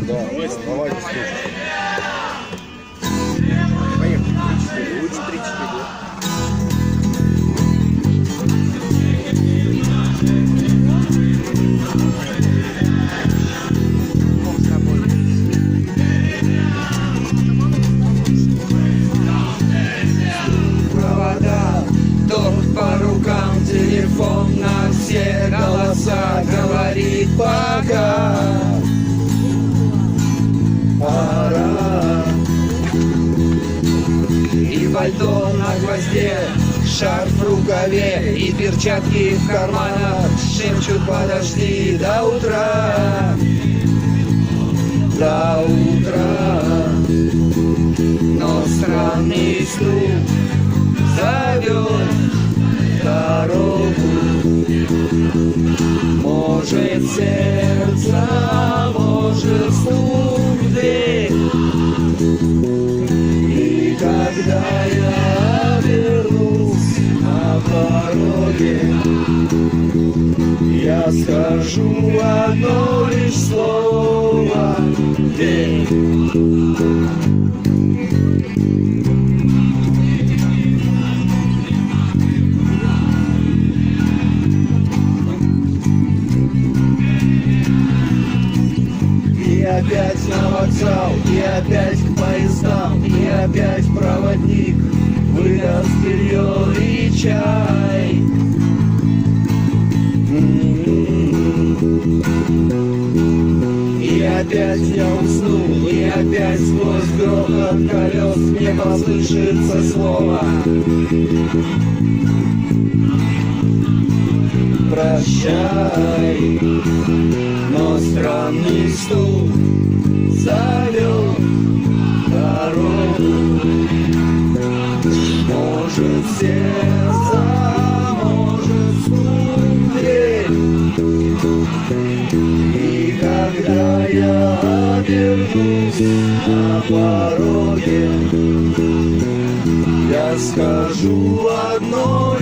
Да, давайте слушать. Поехали. 3-4. Лучше 3-4. Провода, торт по рукам, телефон на все голоса говорит пока. Пора. И пальто на гвозде, шарф в рукаве и перчатки в карманах шепчут: подожди до утра, до утра. Но странный стук зовет дорогу. Может, сердце, может, стук в дверь. И когда я вернусь на пороге, я скажу одно лишь слово: дверь. И опять на вокзал, и опять к поездам, и опять проводник выдаст белье и чай. И опять я усну, и опять сквозь грохот колес мне послышится слово: прощай. Но странный стук зовет дорогу. Может, сердце, может, стук в дверь. И когда я обернусь на пороге, я скажу одно.